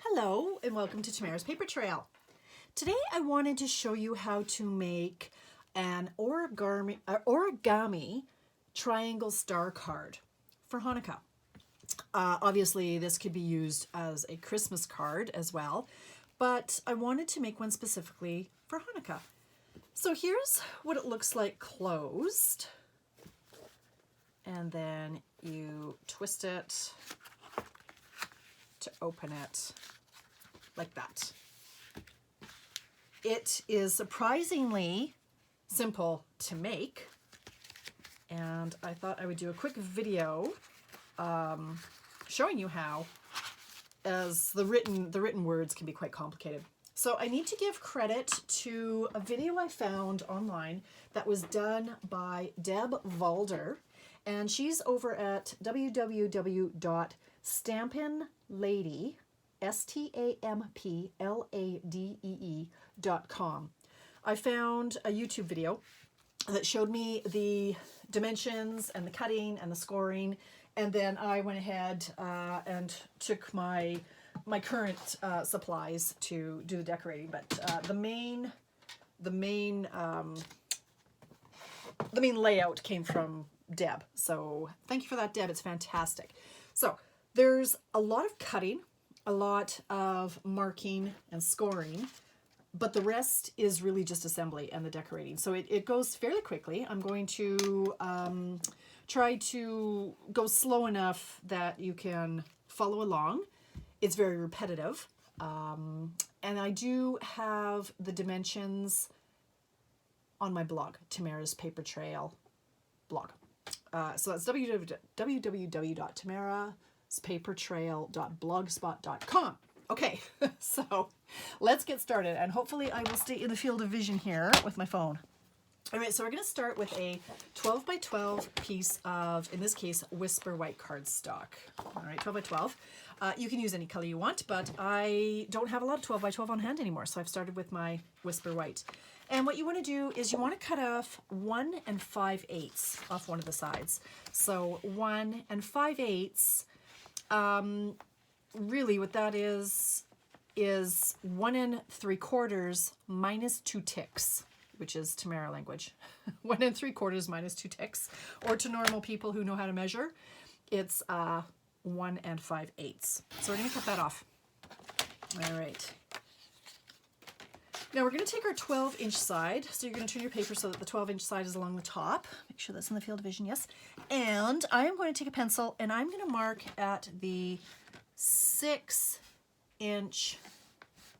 Hello and welcome to Tamara's Paper Trail. Today I wanted to show you how to make an origami triangle star card for Hanukkah. Obviously this could be used as a Christmas card as well, but I wanted to make one specifically for Hanukkah. So here's what it looks like closed, and then you twist it to open it like that. It is surprisingly simple to make, and I thought I would do a quick video showing you how, as the written words can be quite complicated. So I need to give credit to a video I found online that was done by Deb Valder, and she's over at www.stampinlady, STAMPLADEE.com. I found a YouTube video that showed me the dimensions and the cutting and the scoring, and then I went ahead and took my current supplies to do the decorating. But the main layout came from Deb. So thank you for that, Deb. It's fantastic. So there's a lot of cutting, a lot of marking and scoring, but the rest is really just assembly and the decorating. So it goes fairly quickly. I'm going to try to go slow enough that you can follow along. It's very repetitive. And I do have the dimensions on my blog, Tamara's Paper Trail blog. So that's www.tamaraspapertrail.blogspot.com. Okay, so let's get started, and hopefully I will stay in the field of vision here with my phone. All right, so we're going to start with a 12 by 12 piece of, in this case, Whisper White cardstock. All right, 12 by 12. You can use any color you want, but I don't have a lot of 12 by 12 on hand anymore, so I've started with my Whisper White. And what you want to do is you want to cut off 1 5/8 off one of the sides. So 1 5/8, really what that is 1 3/4 minus 2 ticks, which is Tamara language. 1 3/4 minus 2 ticks, or to normal people who know how to measure, it's 1 5/8. So we're going to cut that off. All right. Now we're going to take our 12-inch side. So you're going to turn your paper so that the 12-inch side is along the top. Make sure that's in the field of vision, yes. And I am going to take a pencil and I'm going to mark at the 6-inch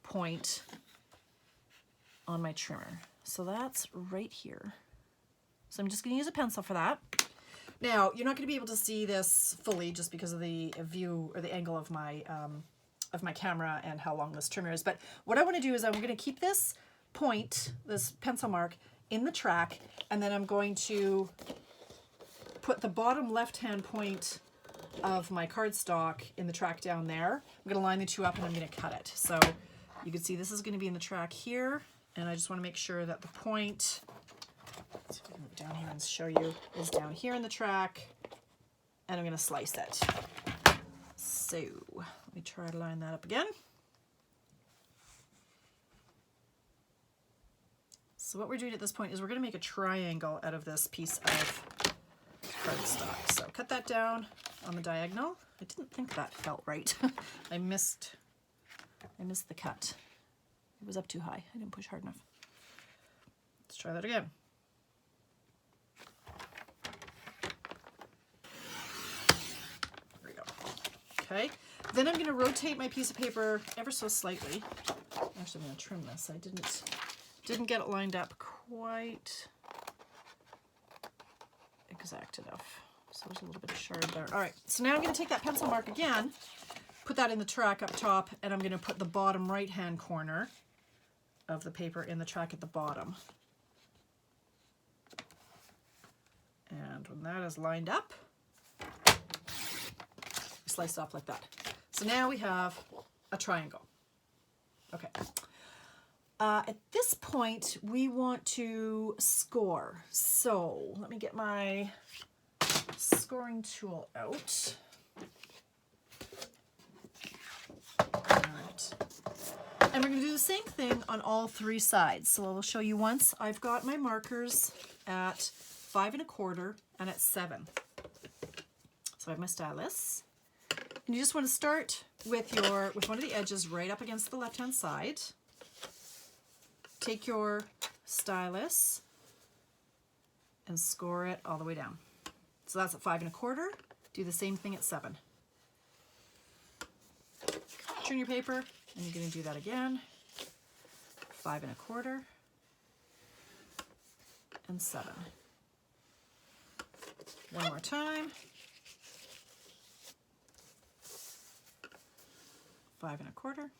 point on my trimmer. So that's right here. So I'm just going to use a pencil for that. Now, you're not going to be able to see this fully just because of the view or the angle of my camera and how long this trimmer is. But what I want to do is I'm going to keep this point, this pencil mark, in the track, and then I'm going to put the bottom left-hand point of my cardstock in the track down there. I'm going to line the two up and I'm going to cut it. So you can see this is going to be in the track here, and I just want to make sure that the point, let's move down here and show you, is down here in the track, and I'm going to slice it. So let me try to line that up again. So what we're doing at this point is we're going to make a triangle out of this piece of cardstock. So cut that down on the diagonal. I didn't think that felt right. I missed the cut. It was up too high. I didn't push hard enough. Let's try that again. There we go. Okay. Then I'm going to rotate my piece of paper ever so slightly. Actually, I'm going to trim this. I didn't get it lined up quite exact enough. So there's a little bit of shard there. All right, so now I'm going to take that pencil mark again, put that in the track up top, and I'm going to put the bottom right-hand corner of the paper in the track at the bottom. And when that is lined up, slice it off like that. So now we have a triangle. Okay. At this point, we want to score. So let me get my scoring tool out. And we're going to do the same thing on all 3 sides. So I'll show you once. I've got my markers at 5 1/4 and at 7. So I have my stylus. And you just want to start with one of the edges right up against the left-hand side. Take your stylus and score it all the way down. So that's at 5 1/4. Do the same thing at 7. Turn your paper, and you're going to do that again. 5 1/4 and 7. One more time. 5 1/4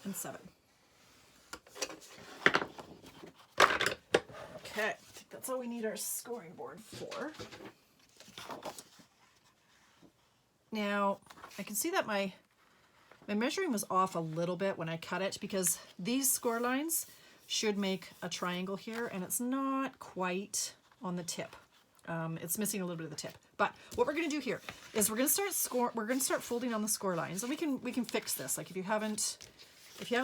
and 7. Okay, I think that's all we need our scoring board for. Now, I can see that my measuring was off a little bit when I cut it, because these score lines should make a triangle here, and it's not quite on the tip. It's missing a little bit of the tip. But what we're going to do here is we're going to start folding on the score lines, and we can fix this. Like if you haven't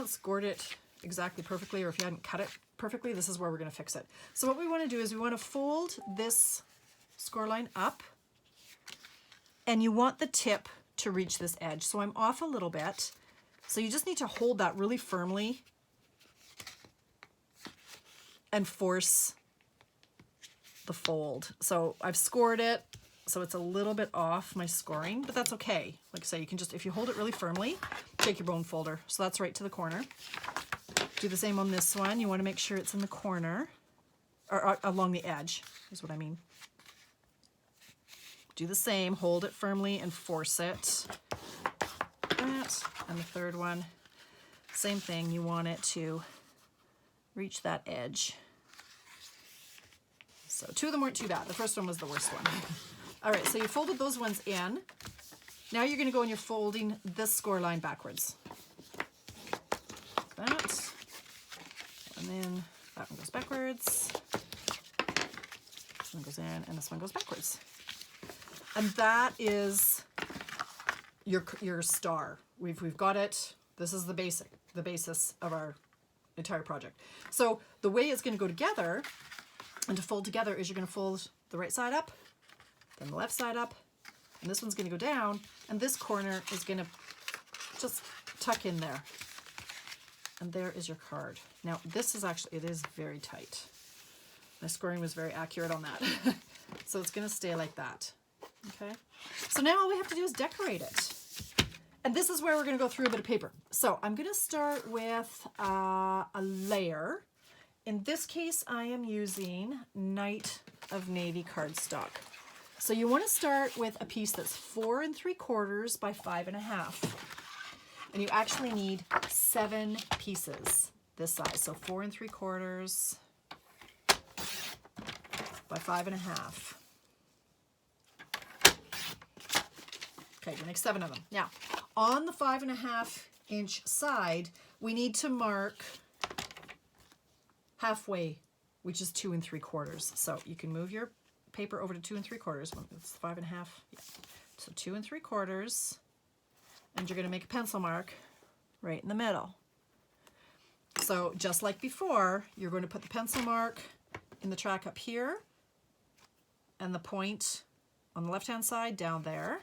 scored it exactly perfectly, or if you hadn't cut it perfectly, this is where we're going to fix it. So what we want to do is we want to fold this score line up, and you want the tip to reach this edge. So I'm off a little bit. So you just need to hold that really firmly and force the fold. So I've scored it, so it's a little bit off my scoring, but that's okay. Like I say, you can just, if you hold it really firmly, take your bone folder. So that's right to the corner. Do the same on this one. You want to make sure it's in the corner, or along the edge is what I mean. Do the same, hold it firmly and force it. That, and the third one, same thing, you want it to reach that edge. So 2 of them weren't too bad. The first one was the worst one. All right, so you folded those ones in. Now you're going to go and you're folding this score line backwards. That, and then that one goes backwards. This one goes in, and this one goes backwards. And that is your star. We've got it. This is the basis of our entire project. So the way it's going to go together and to fold together is you're going to fold the right side up, then the left side up, and this one's going to go down, and this corner is going to just tuck in there. And there is your card. Now this is actually, it is very tight. My scoring was very accurate on that. So it's going to stay like that. Okay, so now all we have to do is decorate it. And this is where we're going to go through a bit of paper. So I'm going to start with a layer. In this case, I am using Night of Navy cardstock. So you want to start with a piece that's 4 3/4 by 5 1/2. And you actually need 7 pieces this size. So 4 3/4 by 5 1/2. Okay, you make 7 of them. Now, on the 5 1/2 inch side, we need to mark halfway, which is 2 3/4. So you can move your paper over to 2 3/4. It's 5 1/2. Yeah. So 2 3/4, and you're going to make a pencil mark right in the middle. So just like before, you're going to put the pencil mark in the track up here, and the point on the left-hand side down there.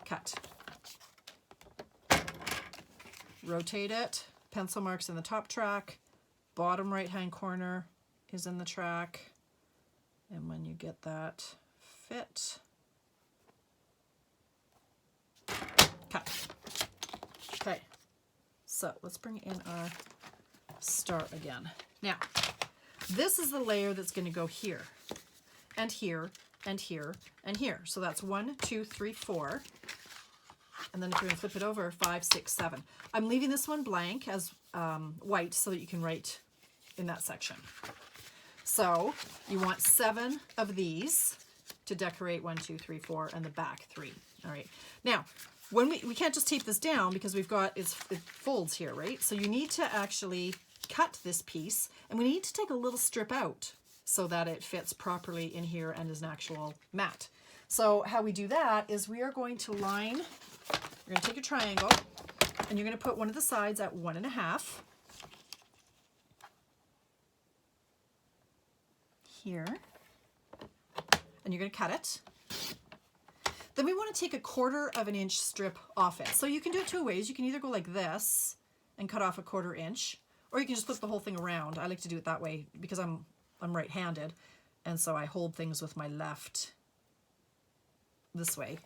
Cut. Rotate it. Pencil marks in the top track. Bottom right-hand corner is in the track. And when you get that fit, cut. Okay, so let's bring in our star again. Now, this is the layer that's going to go here, and here, and here, and here. So that's 1, 2, 3, 4. And then if you're going to flip it over, 5, 6, 7. I'm leaving this one blank as white so that you can write in that section. So you want 7 of these to decorate 1, 2, 3, 4, and the back 3. All right. Now, when we can't just tape this down because we've got, it folds here, right? So you need to actually cut this piece, and we need to take a little strip out so that it fits properly in here and is an actual mat. So how we do that is we are going to line You're going to take your triangle and you're going to put one of the sides at 1.5. Here. And you're going to cut it. Then we want to take a 1/4 inch strip off it. So you can do it two ways. You can either go like this and cut off a 1/4 inch, or you can just flip the whole thing around. I like to do it that way because I'm right-handed, and so I hold things with my left this way.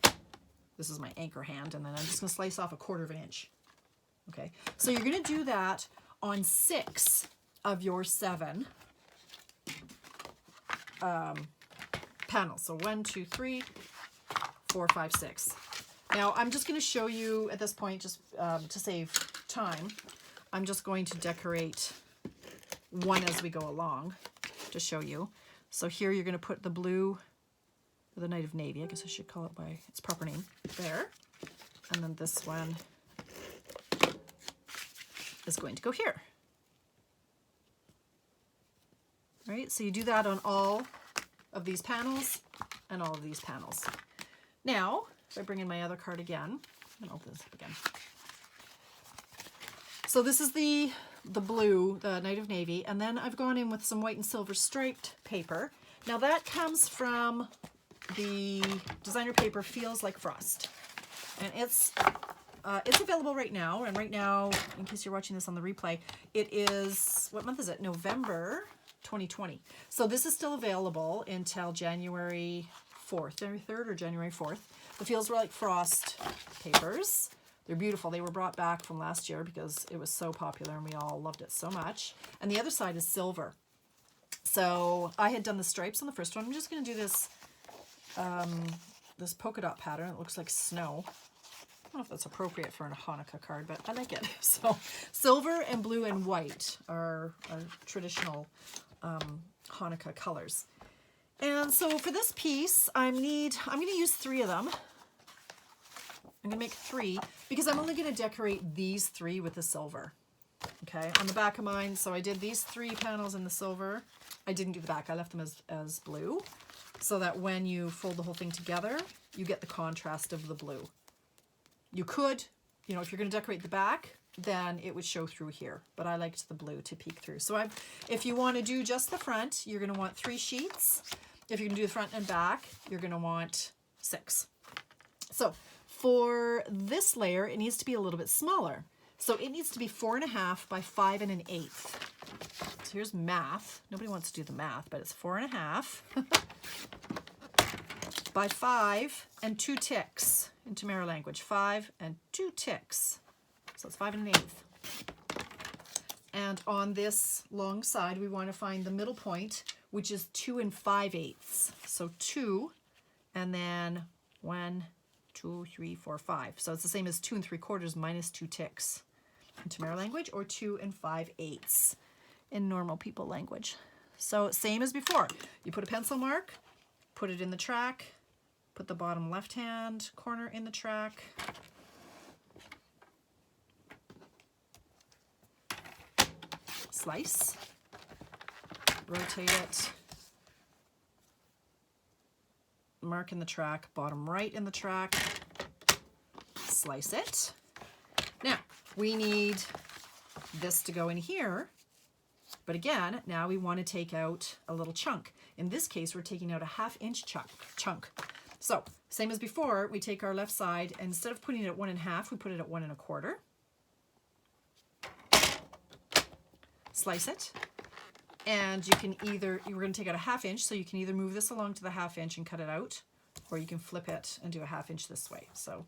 This is my anchor hand, and then I'm just going to slice off a 1/4 inch. Okay, so you're going to do that on 6 of your 7 panels. So 1, 2, 3, 4, 5, 6. Now I'm just going to show you at this point, just to save time, I'm just going to decorate one as we go along to show you. So here you're going to put the blue, the Night of Navy, I guess I should call it by its proper name, there. And then this one is going to go here. All right, so you do that on all of these panels and all of these panels. Now, if I bring in my other card again, I'm gonna open this up again. So this is the blue, the Night of Navy, and then I've gone in with some white and silver striped paper. Now that comes from the designer paper Feels Like Frost, and it's available right now. And right now, in case you're watching this on the replay, it is, what month is it? November 2020. So this is still available until January 4th, January 3rd or January 4th. The Feels Like Frost papers. They're beautiful. They were brought back from last year because it was so popular and we all loved it so much. And the other side is silver. So I had done the stripes on the first one. I'm just going to do this this polka dot pattern. It looks like snow. I don't know if that's appropriate for a Hanukkah card, but I like it. So silver and blue and white are traditional Hanukkah colors. And so for this piece, I'm going to use 3 of them. I'm going to make 3 because I'm only going to decorate these 3 with the silver. Okay, on the back of mine, so I did these 3 panels in the silver. I didn't do the back, I left them as blue, so that when you fold the whole thing together, you get the contrast of the blue. You could, you know, if you're going to decorate the back, then it would show through here, but I liked the blue to peek through. So if you want to do just the front, you're going to want 3 sheets. If you're going to do the front and back, you're going to want 6. So for this layer, it needs to be a little bit smaller. So it needs to be 4.5 by 5 1/8. So here's math. Nobody wants to do the math, but it's 4.5 by 5 2 ticks in Tamara language. 5 2 ticks. So it's 5 1/8. And on this long side, we want to find the middle point, which is 2 5/8. So 2, and then 1, 2, 3, 4, 5. So it's the same as 2 3/4 minus 2 ticks in Tamara language, or 2 5/8 in normal people language. So same as before. You put a pencil mark, put it in the track, put the bottom left-hand corner in the track. Slice, rotate it, mark in the track, bottom right in the track, slice it. Now, we need this to go in here, but again, now we want to take out a little chunk. In this case, we're taking out a 1/2 inch chunk. So, same as before, we take our left side, and instead of putting it at 1 1/2, we put it at 1 1/4. Slice it, and you can either, we're going to take out a 1/2 inch, so you can either move this along to the 1/2 inch and cut it out, or you can flip it and do a 1/2 inch this way. So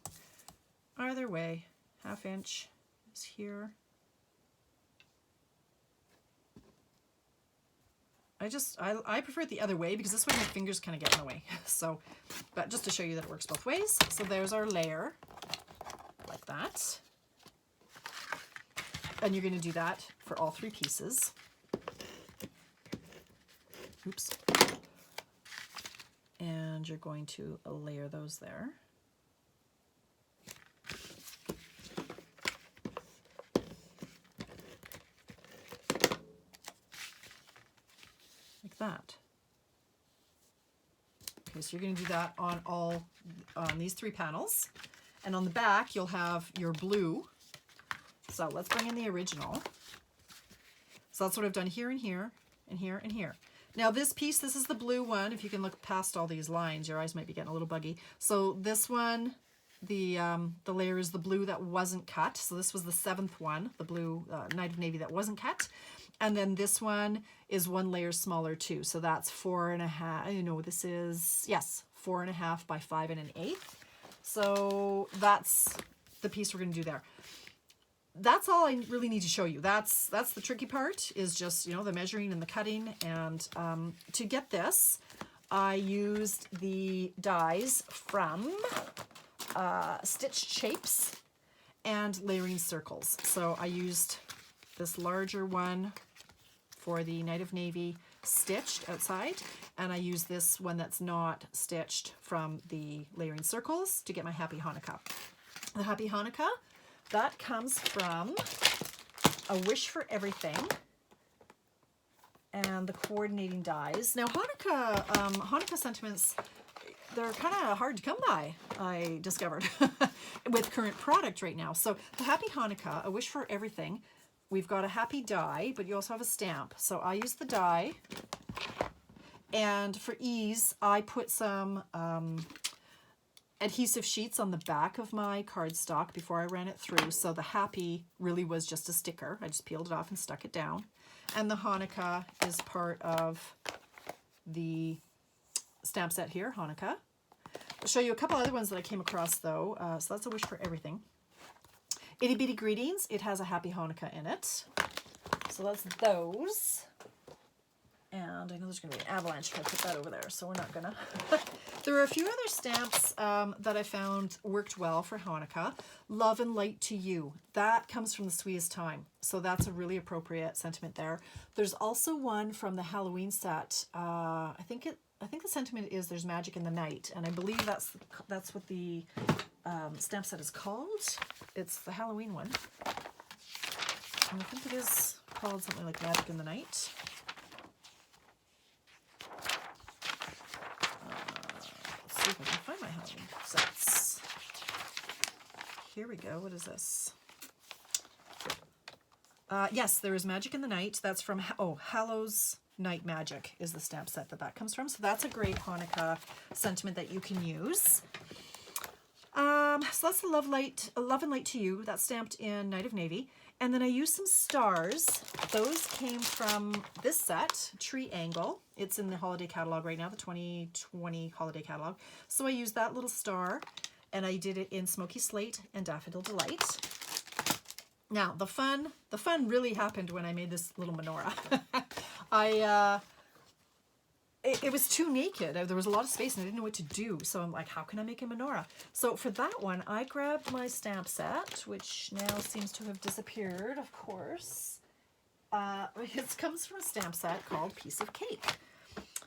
either way, 1/2 inch is here. I prefer it the other way because this way my fingers kind of get in the way. So, but just to show you that it works both ways. So there's our layer, like that. And you're going to do that for all 3 pieces. Oops. And you're going to layer those there. Like that. Okay, so you're going to do that on these 3 panels. And on the back, you'll have your blue. So let's bring in the original. So that's what I've done here and here and here and here. Now this piece, this is the blue one. If you can look past all these lines, your eyes might be getting a little buggy. So this one, the layer is the blue that wasn't cut. So this was the 7th one, the blue Night of Navy that wasn't cut. And then this one is 1 layer smaller too. So that's 4.5, you know, this is, yes, 4.5 by 5 1/8. So that's the piece we're gonna do there. That's all I really need to show you. That's the tricky part, is just, you know, the measuring and the cutting. And to get this, I used the dies from Stitched Shapes and Layering Circles. So I used this larger one for the Night of Navy stitched outside, and I used this one that's not stitched from the Layering Circles to get my Happy Hanukkah. The Happy Hanukkah, that comes from A Wish for Everything and the coordinating dies. Now Hanukkah sentiments, they're kind of hard to come by, I discovered, with current product right now. So the Happy Hanukkah, A Wish for Everything, we've got a happy die, but you also have a stamp. So I use the die, and for ease, I put some adhesive sheets on the back of my cardstock before I ran it through. So the happy really was just a sticker. I just peeled it off and stuck it down. And the Hanukkah is part of the stamp set here, Hanukkah. I'll show you a couple other ones that I came across though. So that's A Wish for Everything. Itty Bitty Greetings, it has a Happy Hanukkah in it. So that's those. And I know there's going to be an avalanche if I put that over there, so we're not going to. There are a few other stamps that I found worked well for Hanukkah. Love and Light to You. That comes from the Sweetest Time, so that's a really appropriate sentiment there. There's also one from the Halloween set. I think the sentiment is There's Magic in the Night, and I believe that's what the stamp set is called. It's the Halloween one. And I think it is called something like Magic in the Night. See if I can find my Halloween sets. Here we go. What is this? Yes, there is Magic in the Night. That's from, Hallow's Night Magic is the stamp set that comes from. So that's a great Hanukkah sentiment that you can use. So that's the Love and Light to You. That's stamped in Night of Navy. And then I used some stars. Those came from this set, Tree Angle. It's in the holiday catalog right now, the 2020 holiday catalog. So I used that little star, and I did it in Smoky Slate and Daffodil Delight. Now, the fun really happened when I made this little menorah. It was too naked. There was a lot of space and I didn't know what to do. So I'm like, how can I make a menorah? So for that one, I grabbed my stamp set, which now seems to have disappeared, of course. It comes from a stamp set called Piece of Cake.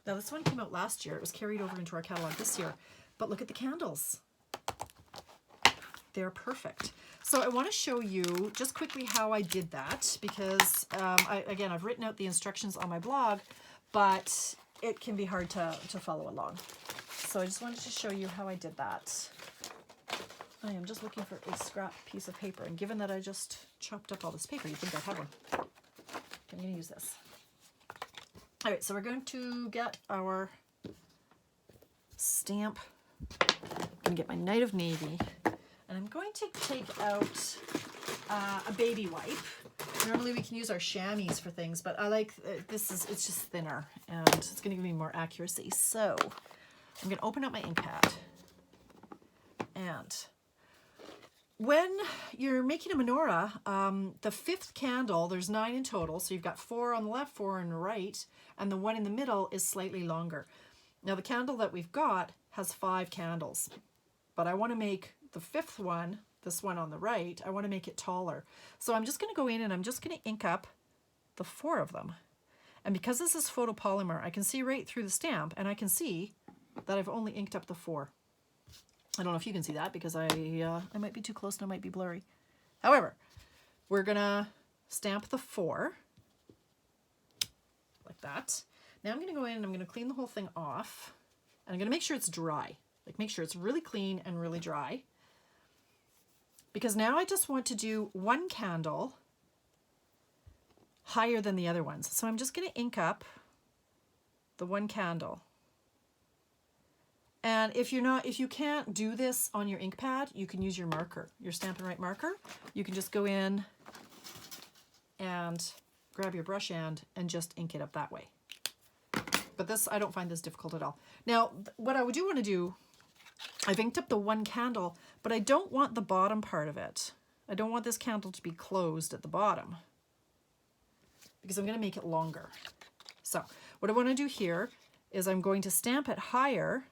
Now this one came out last year. It was carried over into our catalog this year. But look at the candles. They're perfect. So I want to show you just quickly how I did that, because I've written out the instructions on my blog, but it can be hard to follow along. So I just wanted to show you how I did that. I am just looking for a scrap piece of paper, and given that I just chopped up all this paper, you'd think I'd have one. I'm going to use this. All right, so we're going to get our stamp. I'm going to get my Night of Navy, and I'm going to take out a baby wipe. Normally we can use our chamois for things, but I like it's just thinner and it's going to give me more accuracy. So I'm going to open up my ink pad, and when you're making a menorah, the 5th candle, there's 9 in total, so you've got 4 on the left, 4 on the right, and the one in the middle is slightly longer. Now the candle that we've got has 5 candles, but I want to make the 5th one, this one on the right, I want to make it taller. So I'm just going to go in and I'm just going to ink up the 4 of them. And because this is photopolymer, I can see right through the stamp, and I can see that I've only inked up the 4. I don't know if you can see that because I might be too close and I might be blurry. However, we're going to stamp the 4 like that. Now I'm going to go in and I'm going to clean the whole thing off. And I'm going to make sure it's dry. Like, make sure it's really clean and really dry. because now I just want to do one candle higher than the other ones. So I'm just going to ink up the one candle. And if you can't do this on your ink pad, you can use your marker, your Stampin' Write marker. You can just go in and grab your brush end and just ink it up that way. But this, I don't find this difficult at all. Now, what I do want to do, I've inked up the one candle, but I don't want the bottom part of it. I don't want this candle to be closed at the bottom because I'm going to make it longer. So what I want to do here is I'm going to stamp it higher.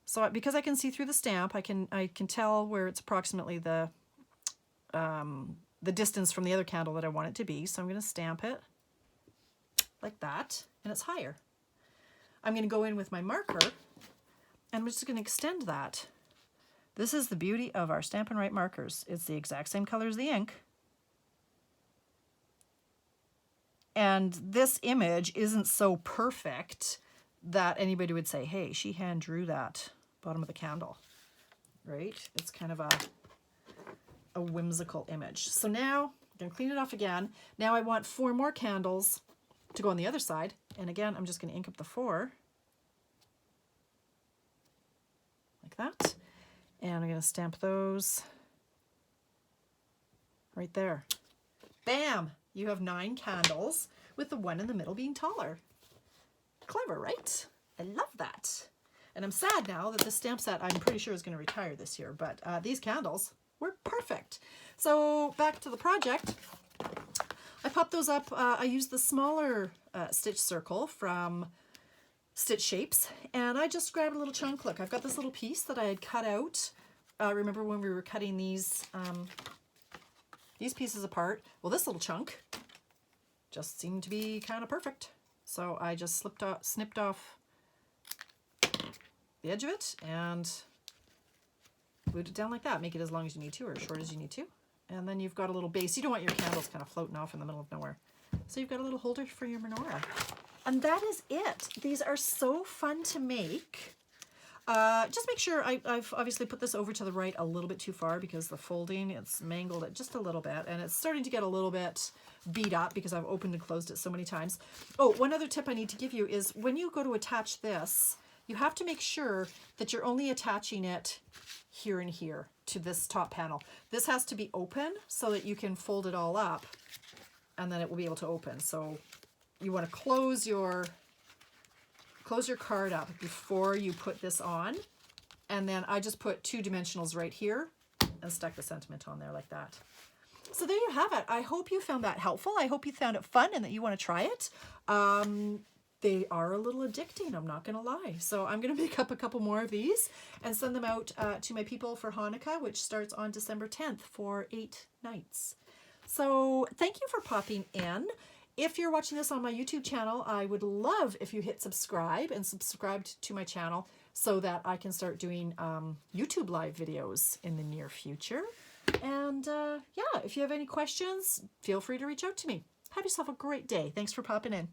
So because I can see through the stamp, I can tell where it's approximately the distance from the other candle that I want it to be. So I'm going to stamp it like that, and it's higher. I'm going to go in with my marker, and I'm just going to extend that. This is the beauty of our Stampin' Write markers. It's the exact same color as the ink. And this image isn't so perfect that anybody would say, hey, she hand drew that bottom of the candle, right? It's kind of a whimsical image. So now I'm going to clean it off again. Now I want 4 more candles to go on the other side. And again, I'm just going to ink up the 4 like that. And I'm going to stamp those right there. Bam! You have 9 candles with the one in the middle being taller. Clever, right? I love that. And I'm sad now that this stamp set, I'm pretty sure, is going to retire this year, but these candles were perfect. So back to the project. I popped those up. I used the smaller stitch circle from Stitch Shapes, and I just grabbed a little chunk. Look, I've got this little piece that I had cut out. Remember when we were cutting these pieces apart? Well, this little chunk just seemed to be kind of perfect. So I just snipped off the edge of it and glued it down like that. Make it as long as you need to, or as short as you need to. And then you've got a little base. You don't want your candles kind of floating off in the middle of nowhere. So you've got a little holder for your menorah. And that is it. These are so fun to make. Just make sure, I've obviously put this over to the right a little bit too far because the folding, it's mangled it just a little bit, and it's starting to get a little bit beat up because I've opened and closed it so many times. Oh, one other tip I need to give you is when you go to attach this, you have to make sure that you're only attaching it here and here to this top panel. This has to be open so that you can fold it all up and then it will be able to open. So you want to close your card up before you put this on. And then I just put 2 dimensionals right here and stuck the sentiment on there like that. So there you have it. I hope you found that helpful. I hope you found it fun and that you want to try it. They are a little addicting, I'm not going to lie. So I'm going to make up a couple more of these and send them out to my people for Hanukkah, which starts on December 10th for 8 nights. So thank you for popping in. If you're watching this on my YouTube channel, I would love if you hit subscribe and subscribed to my channel so that I can start doing YouTube live videos in the near future. And yeah, if you have any questions, feel free to reach out to me. Have yourself a great day. Thanks for popping in.